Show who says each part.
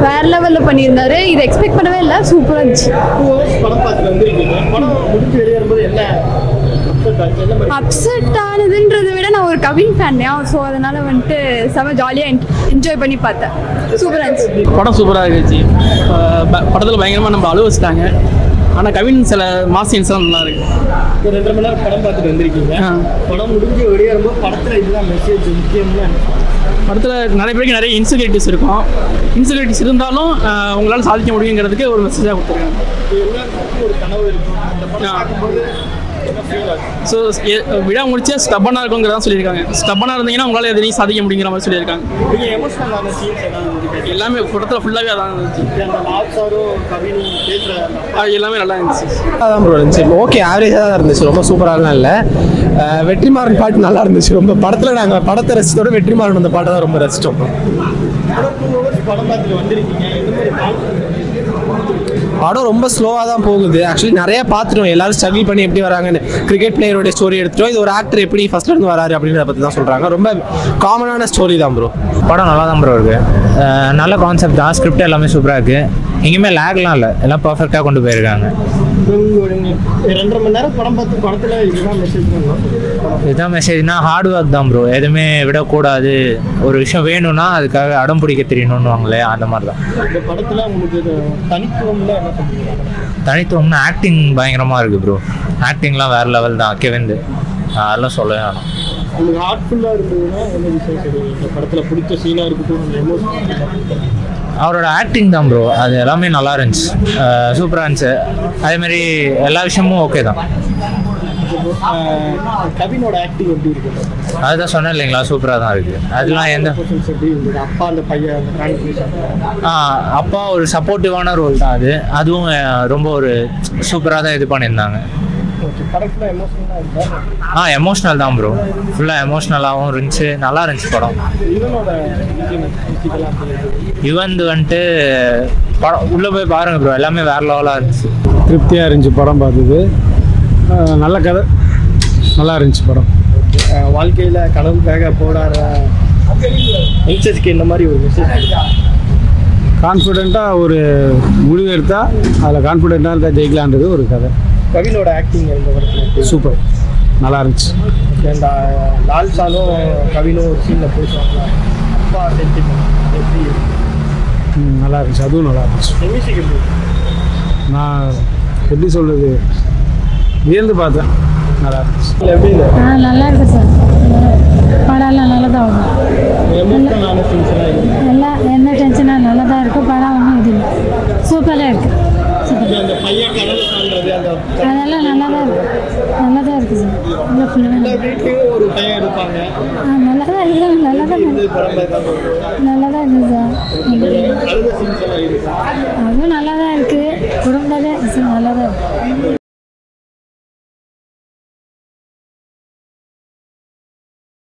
Speaker 1: வேற லெவல்ல பண்ணியிருந்தாரு. இது எக்ஸ்பெக்ட் பண்ணவே இல்லை. சூப்பராக இருந்துச்சு. அப்செட் ஆனதுன்றதை விட நான் ஒரு கவின் ஃபேன். ஸோ அதனால வந்துட்டு செம ஜாலியாக என்ஜாய் பண்ணி பார்த்தேன். சூப்பராக இருந்துச்சு.
Speaker 2: படம் சூப்பராக இருந்துச்சு. படத்தில் பயங்கரமாக நம்ம அழுவ வச்சுட்டாங்க. ஆனால் கவின் சில மாஸ் சீன்ஸ்லாம் நல்லா இருக்கு.
Speaker 3: ஒரு 2 மணி நேரம் படம் பார்த்துட்டு வந்திருக்கீங்க. படம் முடிஞ்சு வெளியே வரும்போது படத்தில் இதுதான் மெசேஜ் முக்கியம்னா
Speaker 2: படத்தில் நிறைய பேருக்கு நிறைய இன்செக்யூரிட்டிஸ் இருக்கும். இன்செக்யூரிட்டிஸ் இருந்தாலும் உங்களால் சாதிக்க முடியுங்கிறதுக்கு ஒரு மெசேஜாக கொடுத்துருக்காங்க.
Speaker 3: எல்லாருக்கும் ஒரு கனவு இருக்கும். அந்த படம் பார்க்கும்போது
Speaker 2: ஸோ விழா முடிச்சா ஸ்டப்பனாக இருக்குங்கிறதான் சொல்லியிருக்காங்க. ஸ்டப்பனாக இருந்தீங்கன்னா உங்களால் எதையும் சாதிக்க முடியுங்கிற மாதிரி சொல்லியிருக்காங்க.
Speaker 3: நீங்கள் எமோஷனலான சீன்ஸ் எல்லாம்
Speaker 2: எல்லாமே படத்தில் ஃபுல்லாகவே அதான் இருந்துச்சு.
Speaker 3: அந்த லால் சாரும் கவினும் பேசுகிற
Speaker 2: எல்லாமே நல்லா இருந்துச்சு.
Speaker 4: அதான் ப்ரோ இருந்துச்சு. ஓகே, ஆவரேஜாக தான் இருந்துச்சு. ரொம்ப சூப்பராலாம் இல்லை. வெற்றிமாறன் பாட்டு நல்லா இருந்துச்சு. ரொம்ப படத்தில் நாங்கள் படத்தை ரசித்தோட வெற்றிமாறன் அந்த பாட்டை தான் ரொம்ப ரசித்தோம்.
Speaker 3: படம் பார்த்துட்டு வந்திருக்கீங்க. எந்த மாதிரி
Speaker 4: படம் ரொம்ப ஸ்லோவாக தான் போகுது. ஆக்சுவலி நிறைய பார்த்துட்டோம். எல்லாரும் ஸ்ட்ரகிள் பண்ணி எப்படி வராங்கன்னு. கிரிக்கெட் பிளேயரோட ஸ்டோரி எடுத்துட்டோம். இது ஒரு ஆக்டர் எப்படி ஃபர்ஸ்ட்ல இருந்து வராரு அப்படின்றத பற்றி தான் சொல்கிறாங்க. ரொம்ப காமனான ஸ்டோரி தான் ப்ரோ.
Speaker 5: படம் நல்லா தான் ப்ரோ இருக்குது. நல்ல கான்செப்ட் தான். ஸ்கிரிப்ட் எல்லாமே சூப்பராக இருக்குது. எங்கேயுமே லேக்லாம் இல்லை. எல்லாம் பர்ஃபெக்டாக கொண்டு போயிருக்காங்க.
Speaker 3: 2.5 மணி நேரம் படம் பார்த்து படத்தில் இதுதான் மெசேஜ் பண்ணலாம்.
Speaker 5: இதுதான் மெசேஜ்னா ஹார்ட் ஒர்க் தான் ப்ரோ. எதுவுமே விடக்கூடாது. ஒரு விஷயம் வேணும்னா அதுக்காக அடம் பிடிக்க தெரியணும்னுவாங்களே, அந்த மாதிரி தான்.
Speaker 3: இந்த படத்தில் உங்களுக்கு தனித்துவம்ல என்ன பண்ணுறீங்க?
Speaker 5: தனித்துவம்னா ஆக்டிங் பயங்கரமாக இருக்குது ப்ரோ. ஆக்டிங்லாம் வேறு லெவல் தான். கெவிந்து அதெல்லாம் சொல்லவே வேணும்.
Speaker 3: உங்களுக்கு ஹார்ட்ஃபுல்லாக இருந்ததுன்னா என்ன விஷயம் சொல்லுவீங்க? இந்த படத்தில் பிடிச்ச சீனாக இருக்கட்டும், அந்த எமோஷனல்
Speaker 5: அவரோட ஆக்டிங் தான் ப்ரோ. அது எல்லாமே நல்லா இருந்துச்சு. சூப்பராக இருந்துச்சு. அதேமாதிரி எல்லா விஷயமும் ஓகே தான்.
Speaker 3: கவினோட ஆக்டிங் எப்படி இருக்கு?
Speaker 5: அதுதான் சொன்னேன் இல்லைங்களா, சூப்பராக தான் இருக்குது. அதெல்லாம் எந்த
Speaker 3: அப்பா அந்த பையன்
Speaker 5: அப்பா ஒரு சப்போர்ட்டிவான ரோல் தான் அது. அதுவும் ரொம்ப ஒரு சூப்பராக தான் இது பண்ணியிருந்தாங்க. எமோஷ்னல் தான் ப்ரோ. ஃபுல்லாக எமோஷ்னலாகவும் இருந்துச்சு. நல்லா இருந்துச்சு படம். இவன் வந்துட்டு படம் உள்ளே போய் பாருங்கள் ப்ரோ. எல்லாமே வேறு லெவலாக இருந்துச்சு.
Speaker 6: திருப்தியாக இருந்துச்சு படம் பார்த்தது. நல்ல கதை, நல்லா இருந்துச்சு படம்.
Speaker 3: வாழ்க்கையில் கனவுக்காக போடாத யங்ஸ்டர்ஸ்க்கு இந்த மாதிரி ஒரு மெசேஜ்.
Speaker 6: கான்ஃபிடெண்ட்டாக ஒரு முடிவு எடுத்தால் அதில் கான்ஃபிடெண்ட்டாக இருந்தால் ஜெயிக்கலான்றது ஒரு கதை.
Speaker 3: கவினோட ஆக்டிங் இந்த படத்தில்
Speaker 6: சூப்பர், நல்லா இருந்துச்சு.
Speaker 3: இந்த லால் சாலும் கவினும் ஒரு சீனில் பேசுவாங்க. அப்பா சென்டிமெண்ட் எப்படி
Speaker 6: நல்லா இருந்துச்சு. அதுவும் நல்லா இருந்துச்சு.
Speaker 3: மியூசிக் எப்படி?
Speaker 6: நான் எப்படி சொல்கிறது, வியந்து பார்த்தேன். நல்லா இருந்துச்சு.
Speaker 3: எப்படி இல்லை?
Speaker 7: நல்லா இருக்கு சார். படம்லாம் நல்லா தான் வரும்.
Speaker 3: எமோஷனலான சீன்ஸ் எல்லாம் இருக்கு.
Speaker 7: எல்லாம் எந்த டென்ஷனாக நல்லா தான் இருக்குது. படம் ஒன்றும் இது இல்லை, சூப்பராக இருக்குது.
Speaker 3: அந்த பையன் கனவு காண்றது
Speaker 7: அதெல்லாம் நல்லா தான் இருக்குது. நல்லா தான் இருக்குது சார். நல்லா ஃபுல்லாக
Speaker 3: வீட்லேயும் ஒரு பையன் இருப்பாங்க.
Speaker 7: நல்லா தான் இருக்குது. நல்லா தான் நல்லா தான் இருக்குது சார்.
Speaker 3: அழுத சீன்ஸ் எல்லாம் இருக்கு.
Speaker 7: அதுவும் நல்லா தான் இருக்குது. குடும்பமே நல்லா தான் இருக்குது.